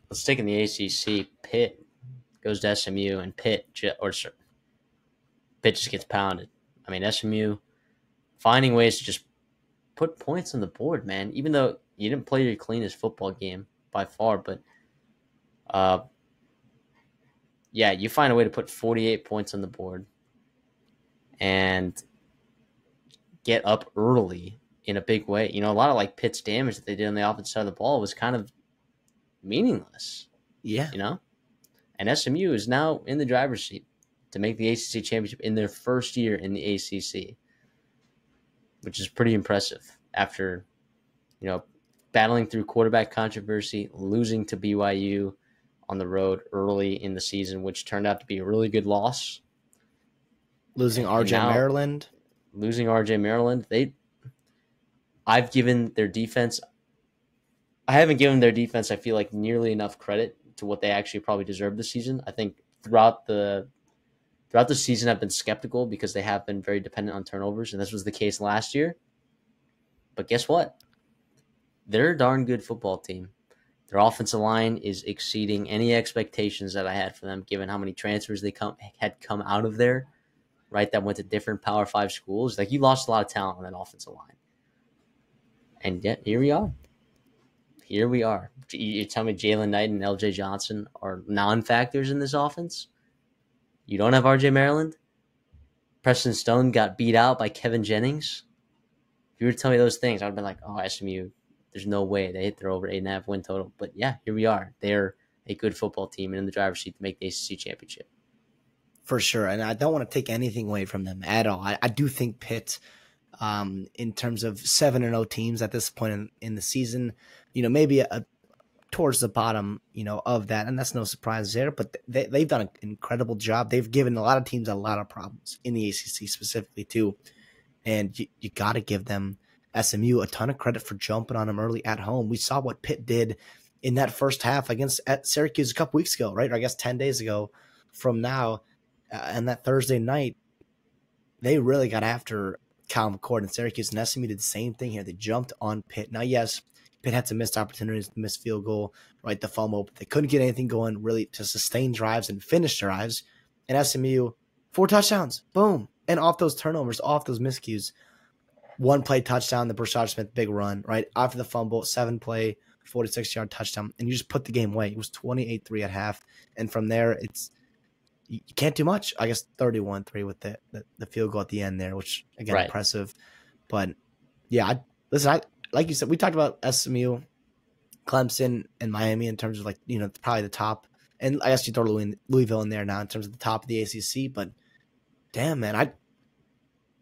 let's take in the ACC. Pitt goes to SMU, and Pitt just gets pounded. I mean, SMU finding ways to just put points on the board, man. Even though you didn't play your cleanest football game by far, but yeah, you find a way to put 48 points on the board and get up early in a big way. A lot of like Pitt's damage that they did on the offensive side of the ball was kind of meaningless. Yeah. And SMU is now in the driver's seat to make the ACC championship in their first year in the ACC, which is pretty impressive after, battling through quarterback controversy, losing to BYU on the road early in the season, which turned out to be a really good loss. Losing RJ Maryland. I've given their defense. I haven't given their defense, I feel like, nearly enough credit to what they actually probably deserve this season. I think throughout the season, I've been skeptical because they have been very dependent on turnovers, and this was the case last year. But guess what? They're a darn good football team. Their offensive line is exceeding any expectations that I had for them, given how many transfers they had come out of there, right, that went to different Power 5 schools. Like, you lost a lot of talent on that offensive line. And yet, here we are. You tell me Jalen Knight and LJ Johnson are non-factors in this offense? You don't have RJ Maryland? Preston Stone got beat out by Kevin Jennings? If you were to tell me those things, I would have been like, oh, SMU, there's no way they hit their over 8.5 win total. But yeah, here we are. They're a good football team and in the driver's seat to make the ACC championship. For sure. And I don't want to take anything away from them at all. I do think Pitt, in terms of 7-0 teams at this point in the season, maybe towards the bottom, of that. And that's no surprise there, but they've done an incredible job. They've given a lot of teams a lot of problems in the ACC specifically too. And you got to give them, SMU, a ton of credit for jumping on them early at home. We saw what Pitt did in that first half at Syracuse a couple weeks ago, right? Or I guess 10 days ago from now. And that Thursday night, they really got after Cal McCord and Syracuse, and SMU did the same thing here. They jumped on Pitt. Now, yes, Pitt had some missed opportunities, missed field goal, right, the fumble, but they couldn't get anything going really to sustain drives and finish drives. And SMU, 4 touchdowns, boom. And off those turnovers, off those miscues, 1-play touchdown, the Brashad Smith big run, right? After the fumble, 7-play, 46-yard touchdown, and you just put the game away. It was 28-3 at half. And from there, you can't do much. I guess 31-3 with the field goal at the end there, which, again, right, impressive. But, yeah, like you said, we talked about SMU, Clemson, and Miami in terms of, like, probably the top. And I guess you throw Louisville in there now in terms of the top of the ACC. But, damn, man,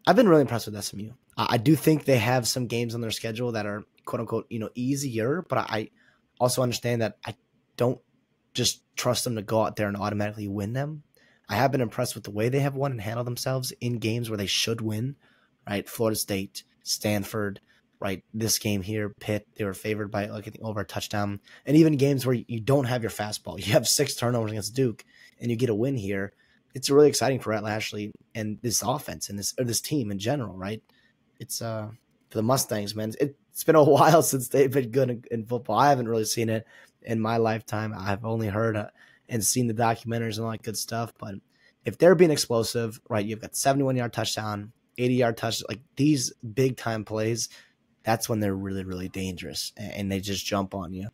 I've been really impressed with SMU. I do think they have some games on their schedule that are, quote-unquote, easier. But I also understand that I don't just trust them to go out there and automatically win them. I have been impressed with the way they have won and handled themselves in games where they should win, right? Florida State, Stanford, right? This game here, Pitt, they were favored by, like, I think, over a touchdown. And even games where you don't have your fastball. You have 6 turnovers against Duke, and you get a win here. It's really exciting for Rhett Lashley and this offense and this team in general, right? It's for the Mustangs, man. It's been a while since they've been good in football. I haven't really seen it in my lifetime. I've only heard and seen the documentaries and all that good stuff. But if they're being explosive, right, you've got 71-yard touchdown, 80-yard touchdown, like these big-time plays, that's when they're really, really dangerous, and they just jump on you.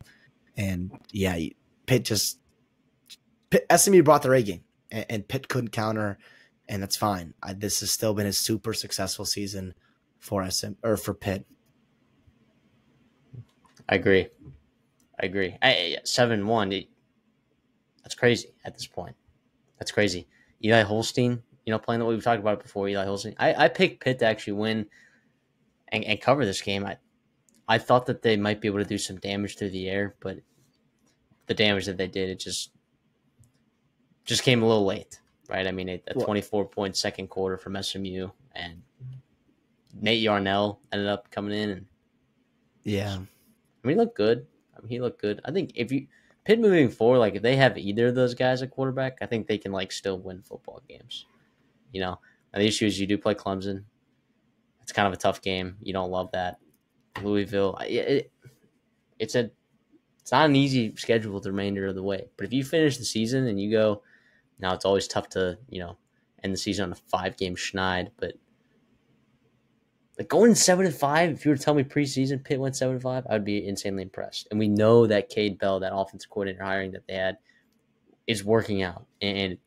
And, yeah, SMU brought their A game, and Pitt couldn't counter, and that's fine. This has still been a super successful season for for Pitt. I agree. 7-1. That's crazy at this point. That's crazy. Eli Holstein, playing the way we've talked about it before. Eli Holstein. I picked Pitt to actually win and cover this game. I thought that they might be able to do some damage through the air, but the damage that they did, it just came a little late, right? I mean, a 24-point second quarter from SMU, and Nate Yarnell ended up coming in, and yeah, he looked good. I think Pitt moving forward, like, if they have either of those guys at quarterback, I think they can, like, still win football games. And the issue is you do play Clemson. It's kind of a tough game. You don't love that. Louisville, it's a It's not an easy schedule the remainder of the way. But if you finish the season and you go, now it's always tough to, end the season on a 5-game schneid. But like going 7-5, if you were to tell me preseason Pitt went 7-5, I would be insanely impressed. And we know that Cade Bell, that offensive coordinator hiring that they had, is working out. And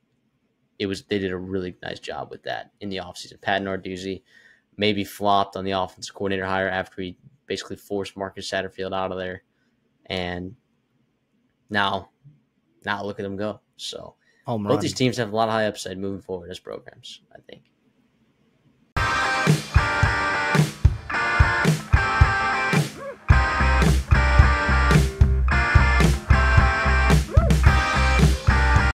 they did a really nice job with that in the offseason. Pat Narduzzi maybe flopped on the offensive coordinator hire after he basically forced Marcus Satterfield out of there. And now look at them go. So both these teams have a lot of high upside moving forward as programs, I think.